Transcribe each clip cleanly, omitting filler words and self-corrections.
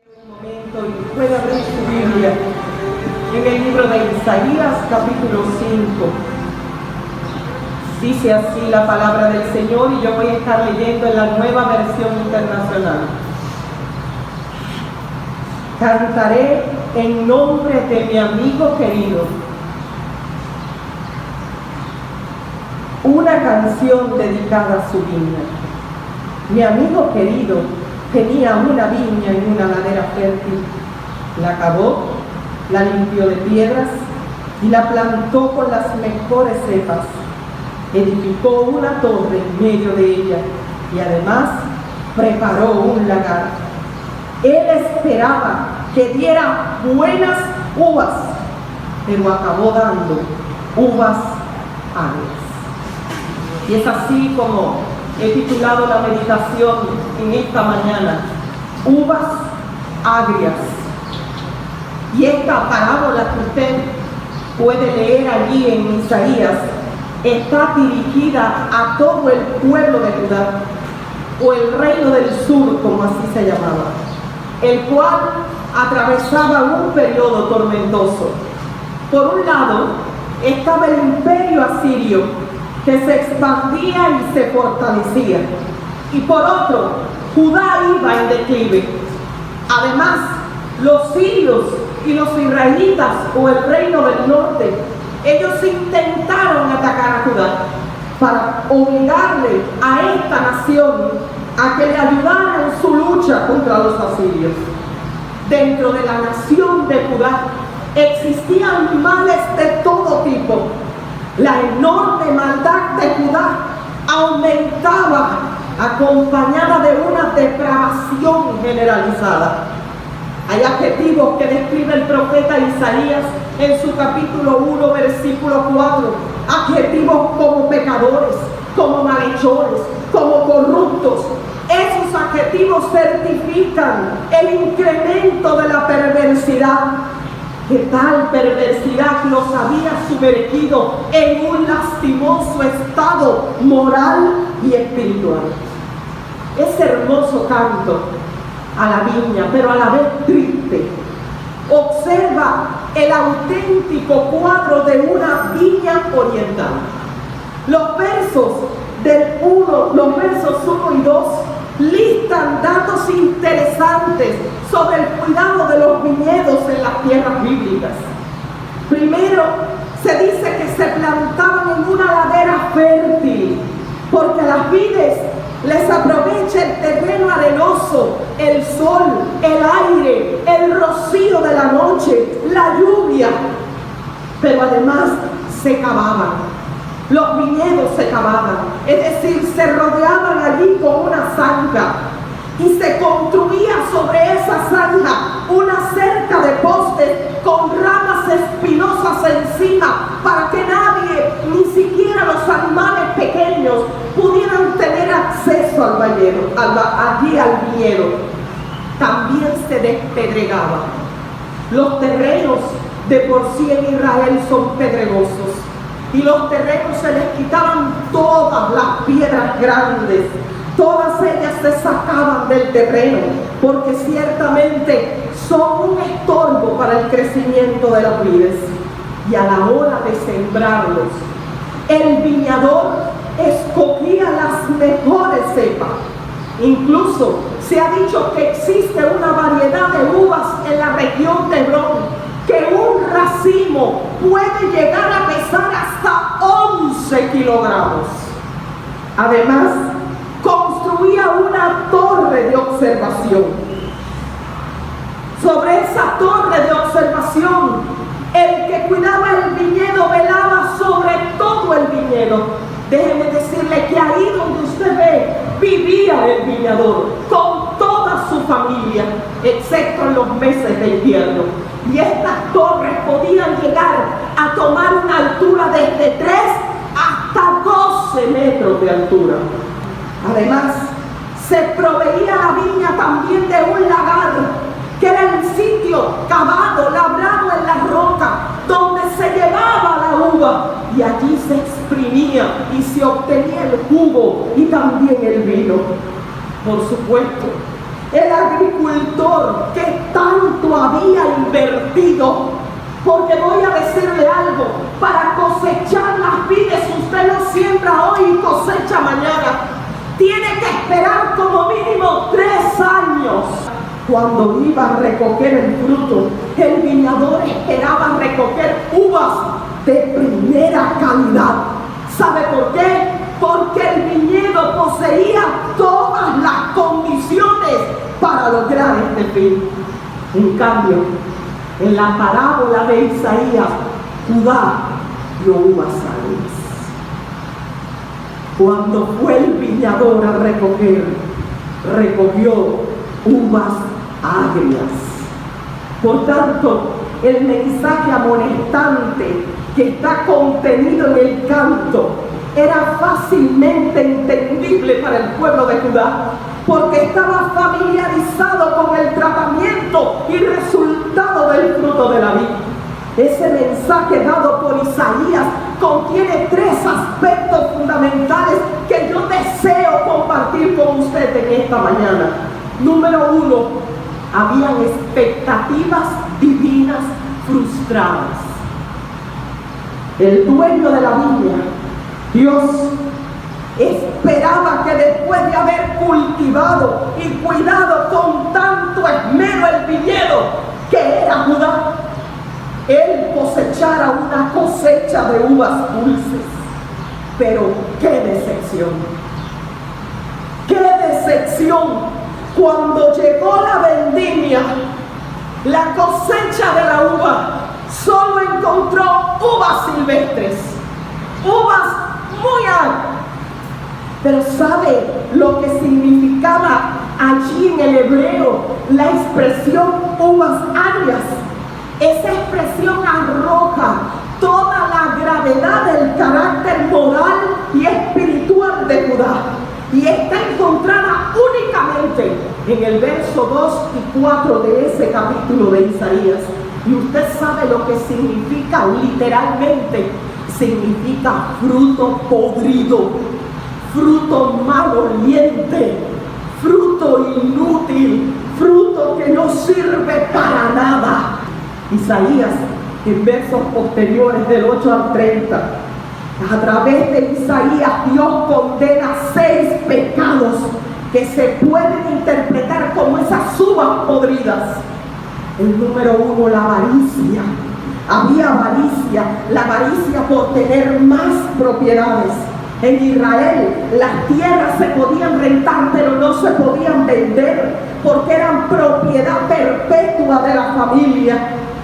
Un momento y puede abrir su Biblia en el libro de Isaías capítulo 5. Dice así la palabra del Señor y yo voy a estar leyendo en la Nueva Versión Internacional. Cantaré en nombre de mi amigo querido una canción dedicada a su viña. Mi amigo querido tenía una viña en una ladera fértil. La cavó, la limpió de piedras y la plantó con las mejores cepas. Edificó una torre en medio de ella y además preparó un lagar. Él esperaba que diera buenas uvas, pero acabó dando uvas agrias. Y es así como he titulado la meditación en esta mañana, uvas agrias. Y esta parábola que usted puede leer allí en Isaías está dirigida a todo el pueblo de Judá, o el reino del sur, como así se llamaba, el cual atravesaba un periodo tormentoso. Por un lado estaba el imperio asirio, que se expandía y se fortalecía, y por otro, Judá iba en declive. Además, los sirios y los israelitas, o el reino del norte, ellos intentaron atacar a Judá para obligarle a esta nación a que le ayudara en su lucha contra los asirios. Dentro de la nación de Judá existían males de todo tipo. La enorme maldad de Judá aumentaba acompañada de una depravación generalizada. Hay adjetivos que describe el profeta Isaías en su capítulo 1, versículo 4. Adjetivos como pecadores, como malhechores, como corruptos. Esos adjetivos certifican el incremento de la perversidad. Que tal perversidad los había sumergido en un lastimoso estado moral y espiritual. Es hermoso canto a la viña, pero a la vez triste. Observa el auténtico cuadro de una viña oriental. Los versos 1 y 2 listan datos interesantes sobre el cuidado de los viñedos en las tierras bíblicas. Primero, se dice que se plantaban en una ladera fértil, porque a las vides les aprovecha el terreno arenoso, el sol, el aire, el rocío de la noche, la lluvia. Pero además se cavaban. Los viñedos se cavaban, es decir, se rodeaban allí con una zanja y se construía sobre esa zanja una cerca de postes con ramas espinosas encima para que nadie, ni siquiera los animales pequeños, pudieran tener acceso al viñedo. También se despedregaba. Los terrenos de por sí en Israel son pedregosos. Y los terrenos se les quitaban todas las piedras grandes, todas ellas se sacaban del terreno, porque ciertamente son un estorbo para el crecimiento de las vides. Y a la hora de sembrarlos, el viñador escogía las mejores cepas. Incluso se ha dicho que existe una variedad de uvas en la región de Hebrón, que un racimo puede llegar a pesar hasta 11 kilogramos. Además, construía una torre de observación. Sobre esa torre de observación, el que cuidaba el viñedo velaba sobre todo el viñedo. Déjeme decirle que ahí donde usted ve, vivía el viñador con toda su familia, excepto en los meses de invierno. Y estas torres podían llegar a tomar una altura desde 3 hasta 12 metros de altura. Además, se proveía la viña también de un lagar, que era el sitio cavado, labrado en la roca, donde se llevaba la uva y allí se exprimía y se obtenía el jugo y también el vino. Por supuesto, el agricultor que tanto había invertido, porque voy a decirle algo, para cosechar las vides usted no siembra hoy y cosecha mañana, tiene que esperar como mínimo 3 años. Cuando iba a recoger el fruto, el viñador esperaba recoger uvas de primera calidad. ¿Sabe por qué? Porque el viñedo poseía todas las condiciones para lograr este fin. En cambio, en la parábola de Isaías, Judá dio uvas agrias. Cuando fue el viñador a recoger, recogió uvas agrias. Por tanto, el mensaje amonestante que está contenido en el canto era fácilmente entendible para el pueblo de Judá, porque estaba familiarizado con el tratamiento y resultado del fruto de la vid. Ese mensaje dado por Isaías contiene 3 aspectos fundamentales que yo deseo compartir con usted en esta mañana. Número 1, habían expectativas divinas frustradas. El dueño de la viña, Dios, esperaba que después de haber cultivado y cuidado con tanto esmero el viñedo que era Judá, él cosechara una cosecha de uvas dulces. Pero qué decepción, qué decepción cuando llegó la vendimia, la cosecha de la uva solo encontró uvas silvestres, uvas muy altas. Pero ¿sabe lo que significaba allí en el hebreo la expresión uvas agrias? Esa expresión arroja toda la gravedad del carácter moral y espiritual de Judá, y está encontrada únicamente en el verso 2 y 4 de ese capítulo de Isaías. Y usted sabe lo que significa literalmente. Significa fruto podrido, fruto maloliente, fruto inútil, fruto que no sirve para nada. Isaías, en versos posteriores del 8 al 30, a través de Isaías, Dios condena 6 pecados que se pueden interpretar como esas uvas podridas. El número 1, la avaricia. Había avaricia, la avaricia por tener más propiedades. En Israel las tierras se podían rentar, pero no se podían vender porque eran propiedad perpetua de la familia.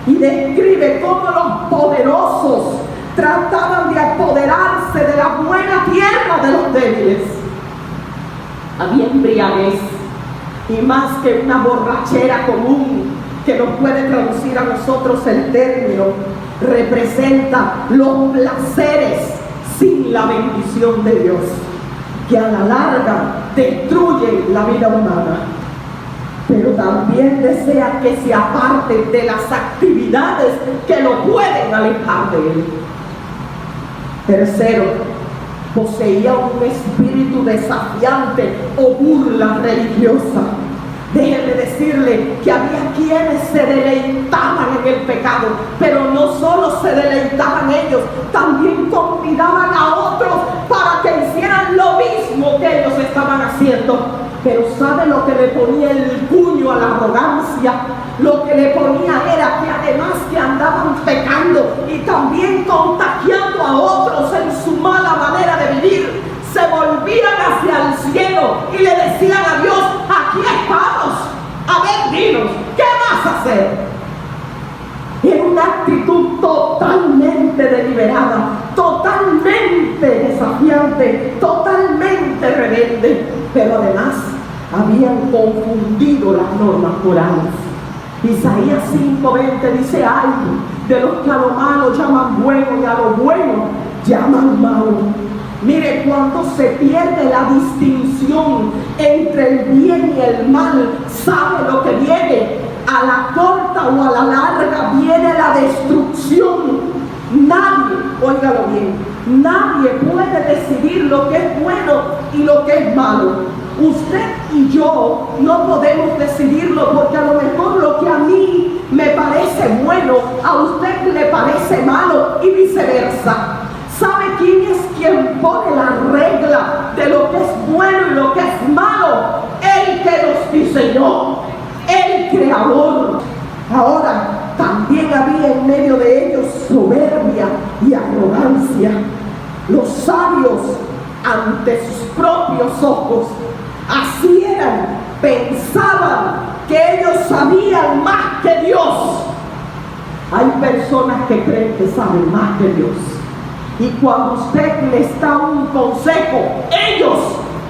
Y describe cómo los poderosos trataban de apoderarse de la buena tierra de los débiles. Había embriaguez, y más que una borrachera común que nos puede traducir a nosotros el término, representa los placeres sin la bendición de Dios, que a la larga destruyen la vida humana. Pero también desea que se aparte de las actividades que lo pueden alejar de Él. Tercero, poseía un espíritu desafiante o burla religiosa. Déjeme decirle que había quienes se deleitaban en el pecado, pero no solo se deleitaban ellos, también convidaban a otros para que hicieran lo mismo que ellos estaban haciendo. Pero ¿sabe lo que le ponía el puño a la arrogancia? Lo que le ponía era que además que andaban pecando y también contagiando a otros en su mala manera de vivir, se volvían hacia el cielo y le decían a Dios: aquí estamos, a ver, dinos, ¿qué vas a hacer? En una actitud totalmente deliberada, totalmente desafiante, totalmente rebelde, pero además habían confundido las normas morales. Isaías 5:20 dice: ay de los que a lo malo llaman bueno y a lo bueno llaman malo. Mire, cuando se pierde la distinción entre el bien y el mal, ¿sabe lo que viene? A la corta o a la larga viene la destrucción. Nadie, óigalo bien, nadie puede decidir lo que es bueno y lo que es malo. Usted y yo no podemos decidirlo, porque a lo mejor lo que a mí me parece bueno, a usted le parece malo y viceversa. ¿Sabe quién es quien pone la regla de lo que es bueno y lo que es malo? El que los diseñó, el Creador. Ahora, también había en medio de ellos soberbia y arrogancia. Los sabios ante sus propios ojos, así eran, pensaban que ellos sabían más que Dios. Hay personas que creen que saben más que Dios, y cuando usted les da un consejo, ellos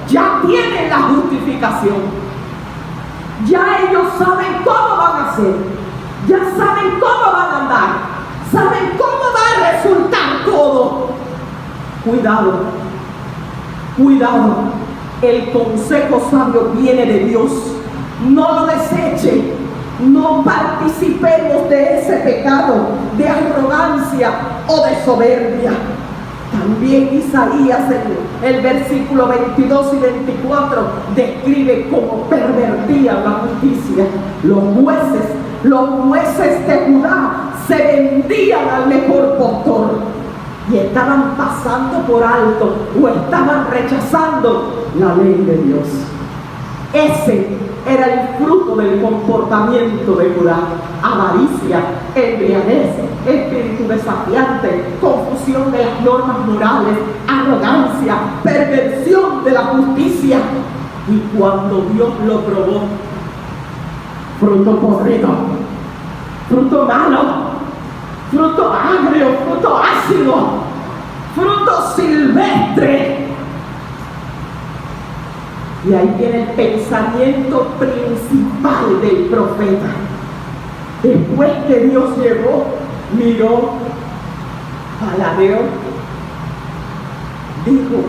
ya tienen la justificación. Ya ellos saben cómo van a hacer, ya saben cómo van a andar, saben cómo va a resultar todo. Cuidado, cuidado, el consejo sabio viene de Dios. No lo deseche, no participemos de ese pecado de arrogancia o de soberbia. También Isaías en el versículo 22 y 24 describe cómo pervertían la justicia. Los jueces de Judá se vendían al mejor postor y estaban pasando por alto o estaban rechazando la ley de Dios. Ese era el fruto del comportamiento de Judá: avaricia, embriaguez, espíritu desafiante, confusión de las normas morales, arrogancia, perversión de la justicia. Y cuando Dios lo probó, fruto podrido, fruto malo, fruto agrio, fruto ácido, fruto silvestre. Y ahí viene el pensamiento principal del profeta. Después que Dios llegó, miró, paladeó, dijo: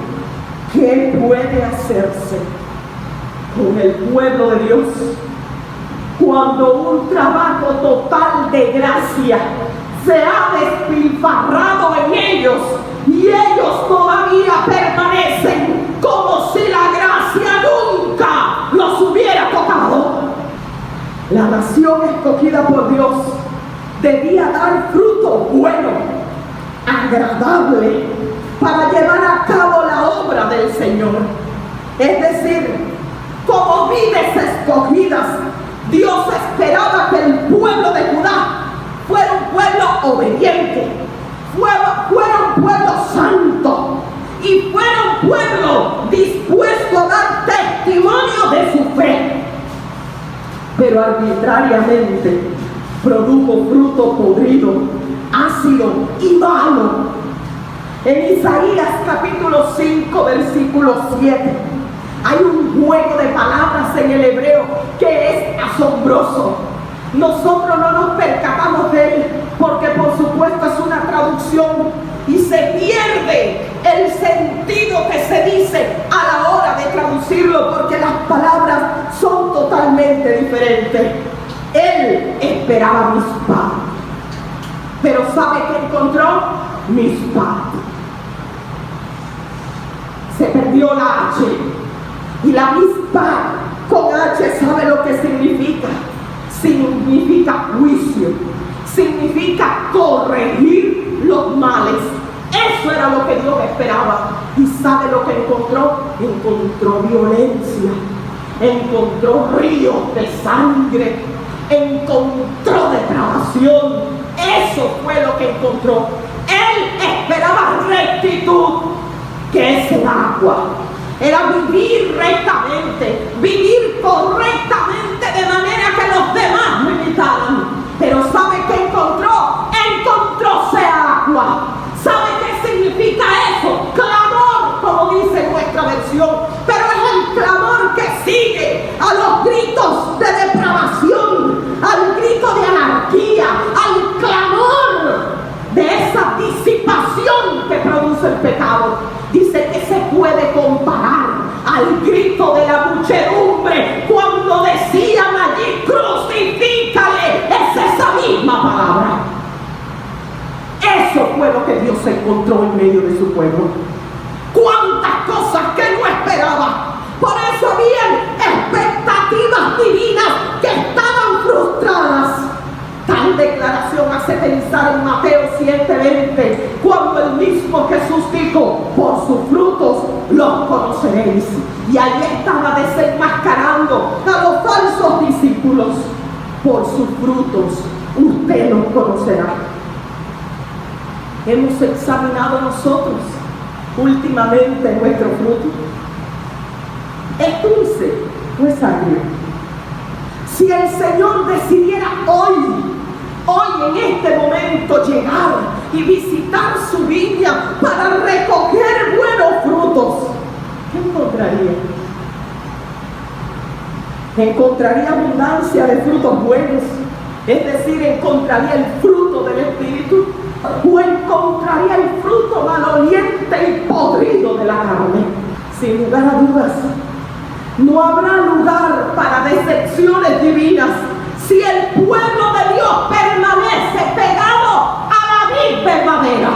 ¿qué puede hacerse con el pueblo de Dios cuando un trabajo total de gracia se ha despilfarrado en ellos y ellos todavía permanecen como si la gracia nunca los hubiera tocado? La nación escogida por Dios debía dar fruto bueno, agradable, para llevar a cabo la obra del Señor. Es decir, como vides escogidas, Dios esperaba que el pueblo de Judá fuera un pueblo obediente, fuera un pueblo santo y fuera un pueblo dispuesto a dar testimonio de su fe. Pero arbitrariamente produjo fruto podrido, ácido y malo. En Isaías capítulo 5 versículo 7 hay un juego de palabras en el hebreo que es asombroso. Nosotros no nos percatamos de él porque por supuesto es una traducción y se pierde el sentido que se dice a la hora de traducirlo, porque las palabras son totalmente diferentes. Él esperaba mispah, pero ¿sabe qué encontró? Mispah. Se perdió la H, y la mispah con H, ¿sabe lo que significa? Significa juicio, significa corregir los males. Eso era lo que Dios esperaba. ¿Y sabe lo que encontró? Encontró violencia, encontró ríos de sangre, encontró depravación. Eso fue lo que encontró. Él esperaba rectitud, que es el agua. Era vivir rectamente, vivir correctamente, de manera que los demás lo imitaran. Pero ¿sabe qué encontró? Encontróse agua. ¿Sabe qué significa eso? Clamor, como dice nuestra versión. Pero es el clamor que sigue a los gritos de depravación, al grito de anarquía, al clamor de esa disipación que produce el pecado. Dice que se puede comparar al grito de la muchedumbre cuando decían allí: crucifícale. Es esa misma palabra. Eso fue lo que Dios encontró en medio de su pueblo. Cuántas cosas que no esperaba. Por eso había expectativas hace pensar en Mateo 7:20, cuando el mismo Jesús dijo: por sus frutos los conoceréis. Y allí estaba desenmascarando a los falsos discípulos. Por sus frutos usted los conocerá. Hemos examinado nosotros últimamente nuestro fruto. ¿Es dulce o es agrio? Si el Señor decidiera hoy en este momento llegar y visitar su viña para recoger buenos frutos, ¿qué encontraría? Encontraría abundancia de frutos buenos, es decir, encontraría el fruto del Espíritu, o encontraría el fruto maloliente y podrido de la carne. Sin lugar a dudas, no habrá lugar para decepciones divinas si el pueblo de Dios permanece pegado a la vid verdadera.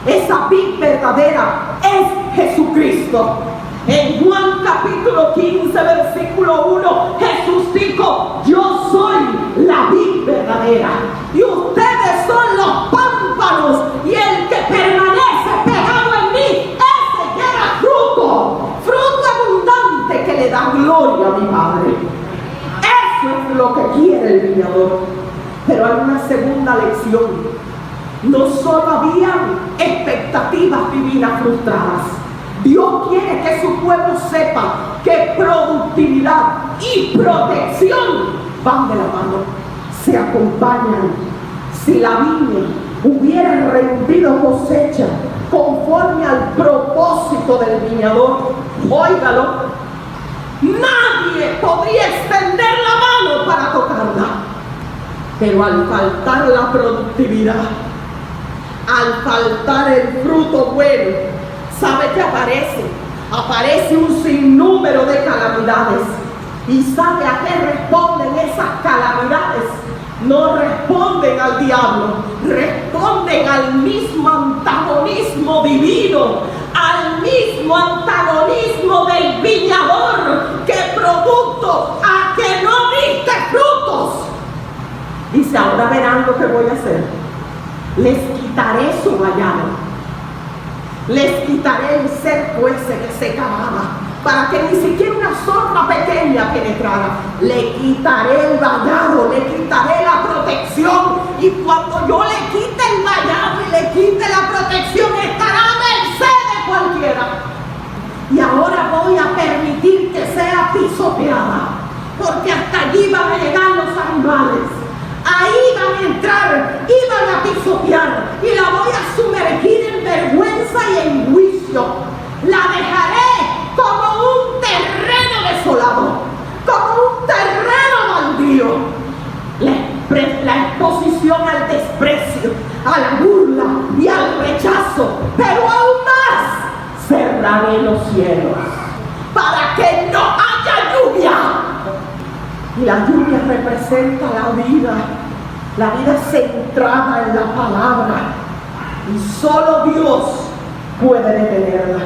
Esa vid verdadera es Jesucristo. En Juan capítulo 15, versículo 1, Jesús dijo: yo soy la vid verdadera y ustedes son los pámpanos, y el que permanece pegado en mí, ese lleva fruto abundante que le da gloria a mi Padre. Eso es lo que quiere el viñador. Pero hay una segunda lección. No solo habían expectativas divinas frustradas. Dios quiere que su pueblo sepa que productividad y protección van de la mano, se acompañan. Si la viña hubiera rendido cosecha conforme al propósito del viñador, óigalo, nadie podría extender la mano para tocarla. Pero al faltar la productividad, al faltar el fruto bueno, ¿sabe qué aparece? Aparece un sinnúmero de calamidades. ¿Y sabe a qué responden esas calamidades? No responden al diablo, responden al mismo antagonismo divino, al mismo antagonismo del viñador, que producto a que no diste frutos. Dice: ahora verán lo que voy a hacer. Les quitaré su vallado. Les quitaré el cerco ese que se cavaba, para que ni siquiera una zorra pequeña penetrara. Le quitaré el vallado, le quitaré la protección. Y cuando yo le quite el vallado y le quite la protección, estará a merced de cualquiera. Y ahora voy a permitir que sea pisoteada, porque hasta allí van a llegar los animales. Ahí van a entrar y van a pisotear, y la voy a sumergir en vergüenza y en juicio. La dejaré como un terreno desolado, como un terreno baldío. La exposición al desprecio, a la burla y al rechazo. Pero aún más, cerraré los cielos para que no haya lluvia. Y la lluvia representa la vida centrada en la palabra. Y solo Dios puede detenerla.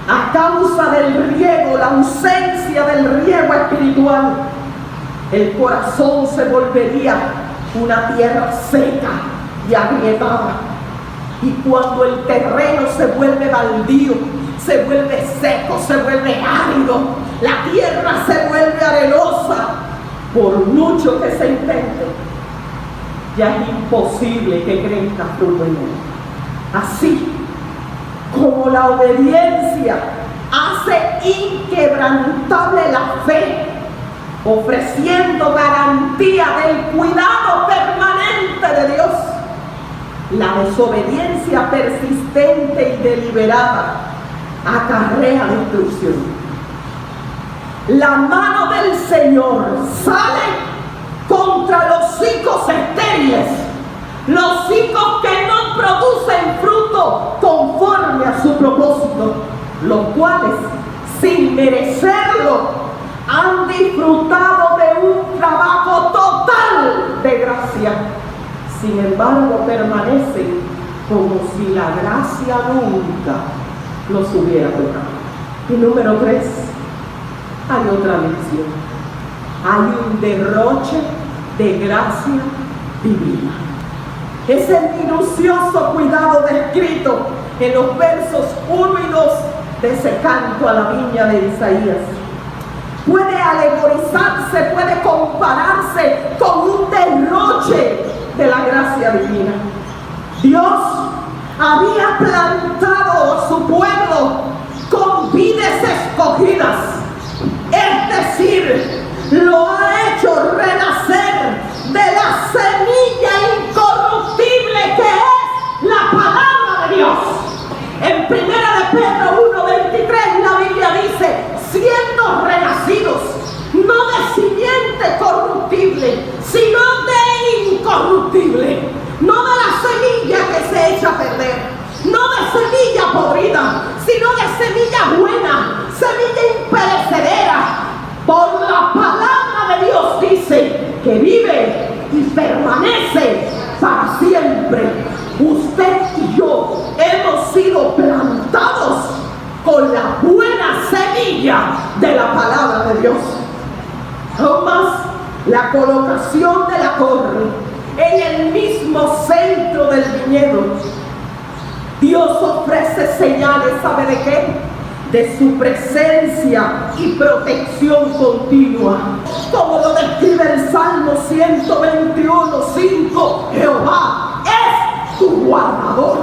A causa del riego, la ausencia del riego espiritual, el corazón se volvería una tierra seca y agrietada. Y cuando el terreno se vuelve baldío, se vuelve seco, se vuelve árido, la tierra se vuelve arenosa, por mucho que se intente, ya es imposible que crezca fruto en él. Así como la obediencia hace inquebrantable la fe, ofreciendo garantía del cuidado permanente de Dios, la desobediencia persistente y deliberada acarrea destrucción. La mano del Señor sale contra los higos estériles, los higos que no producen fruto conforme a su propósito, los cuales, sin merecerlo, han disfrutado de un trabajo total de gracia. Sin embargo, permanecen como si la gracia nunca los hubiera tocado. Y número 3, hay otra lección. Hay un derroche de gracia divina. ese minucioso cuidado descrito en los versos 1 y 2 de ese canto a la viña de Isaías. Puede alegorizarse, puede compararse con un derroche de la gracia divina. Dios había plantado a su pueblo con vides escogidas, es decir, lo ha hecho renacer de la semilla incorruptible que es la palabra de Dios. En 1 Pedro 1:23 la Biblia dice: siendo renacidos, no de simiente corruptible, sino de incorruptible, no de la semilla que se echa a perder, no de semilla podrida, sino de semilla buena, semilla imperecedera. Por la palabra de Dios dice que vive y permanece para siempre. Usted y yo hemos sido plantados con la buena semilla de la palabra de Dios. Aún más, la colocación de la torre en el mismo centro del viñedo. Dios ofrece señales, ¿sabe de qué? De su presencia y protección continua. Como lo describe el Salmo 121:5, Jehová es tu guardador.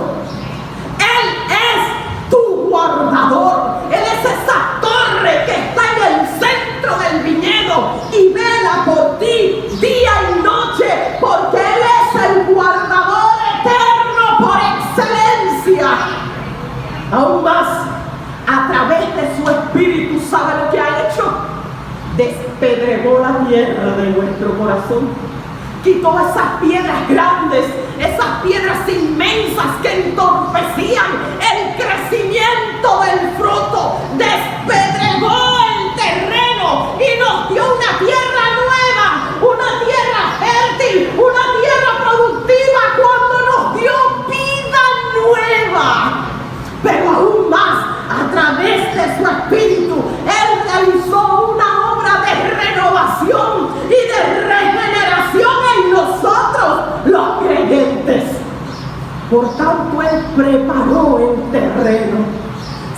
Él es tu guardador. Él es esa torre que está en el centro del viñedo y vela por ti día y noche, porque Él es el guardador eterno por excelencia. Aún más, a través de su Espíritu, ¿sabe lo que ha hecho? Despedregó la tierra de nuestro corazón. Quitó esas piedras grandes, esas piedras inmensas que entorpecían el crecimiento del fruto. Despedregó el terreno y nos dio una tierra nueva, una tierra fértil, una tierra productiva, cuando nos dio vida nueva. Pero aún más, a través de su Espíritu, Él realizó una obra de renovación y de regeneración en nosotros, los creyentes. Por tanto, Él preparó el terreno.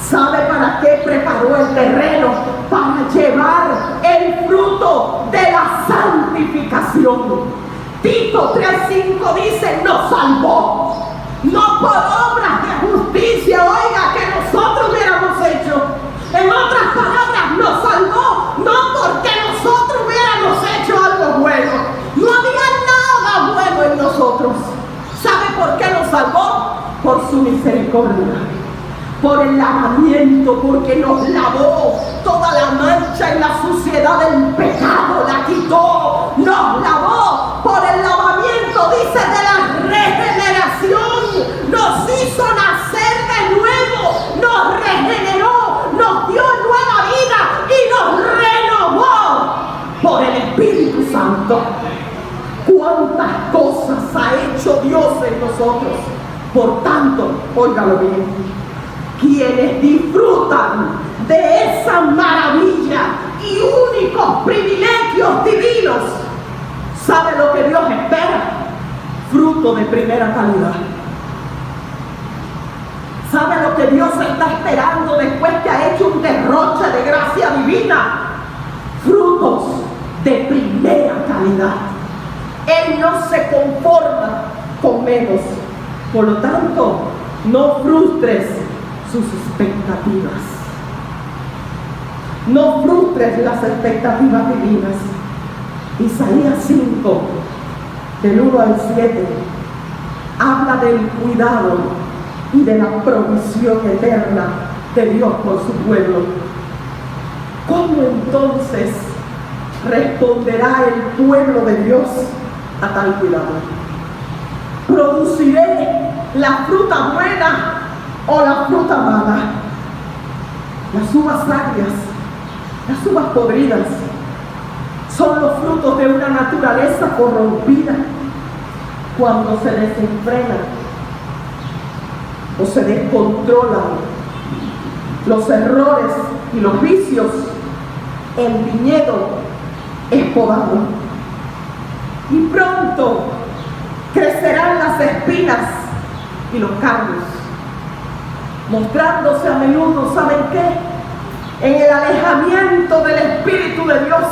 ¿Sabe para qué preparó el terreno? Para llevar el fruto de la santificación. Tito 3:5 dice: nos salvó, no por obras de justicia, oiga, que nosotros hubiéramos hecho. En otras palabras, nos salvó no porque nosotros hubiéramos hecho algo bueno. No había nada bueno en nosotros. ¿Sabe por qué nos salvó? Por su misericordia, por el lavamiento, porque nos lavó toda la mancha y la suciedad del pecado, la quitó, nos lavó por el lavamiento, dice, de la regeneración, nos hizo nacer de nuevo, nos regeneró, nos dio nueva vida y nos renovó por el Espíritu Santo. ¿Cuántas cosas ha hecho Dios en nosotros? Por tanto, óigalo bien, quienes disfrutan de esa maravilla y únicos privilegios divinos, ¿sabe lo que Dios espera? Fruto de primera calidad. ¿Sabe lo que Dios está esperando después que ha hecho un derroche de gracia divina? Frutos de primera calidad. Él no se conforma con menos. Por lo tanto, no frustres sus expectativas. No frustres las expectativas divinas. Isaías 5, del 1 al 7, habla del cuidado y de la provisión eterna de Dios por su pueblo. ¿Cómo entonces responderá el pueblo de Dios a tal cuidado? ¿Produciré la fruta buena o la fruta mala? Las uvas agrias, las uvas podridas, son los frutos de una naturaleza corrompida. Cuando se desenfrenan o se descontrolan los errores y los vicios, el viñedo es podado y pronto crecerán las espinas y los cardos, mostrándose a menudo, ¿saben qué? En el alejamiento del Espíritu de Dios,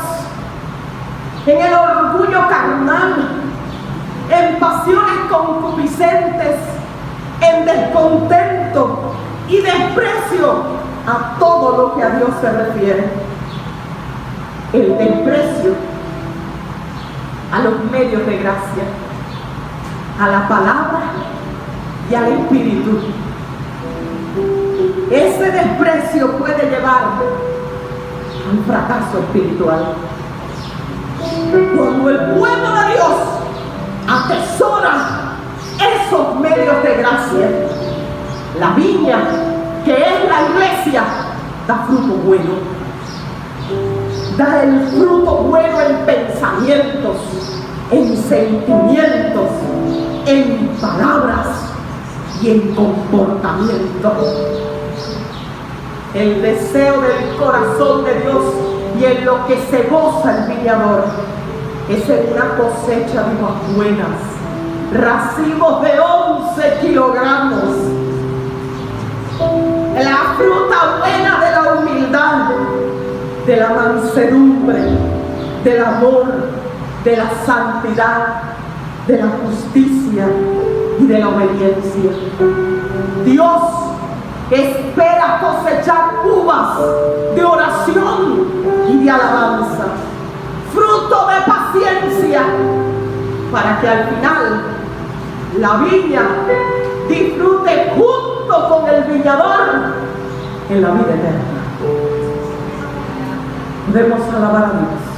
en el orgullo carnal, en pasiones concupiscentes, en descontento y desprecio a todo lo que a Dios se refiere. El desprecio a los medios de gracia, a la palabra y al Espíritu. Ese desprecio puede llevar a un fracaso espiritual. Cuando el pueblo de Dios atesora esos medios de gracia, la viña, que es la iglesia, da fruto bueno. Da el fruto bueno en pensamientos, en sentimientos, en palabras y en comportamiento. El deseo del corazón de Dios y en lo que se goza el viñador es en una cosecha de uvas buenas, racimos de 11 kilogramos, la fruta buena de la humildad, de la mansedumbre, del amor, de la santidad, de la justicia y de la obediencia. Dios espera cosechar uvas de oración y de alabanza, fruto de paciencia, para que al final la viña disfrute junto con el viñador en la vida eterna. Podemos alabar a Dios.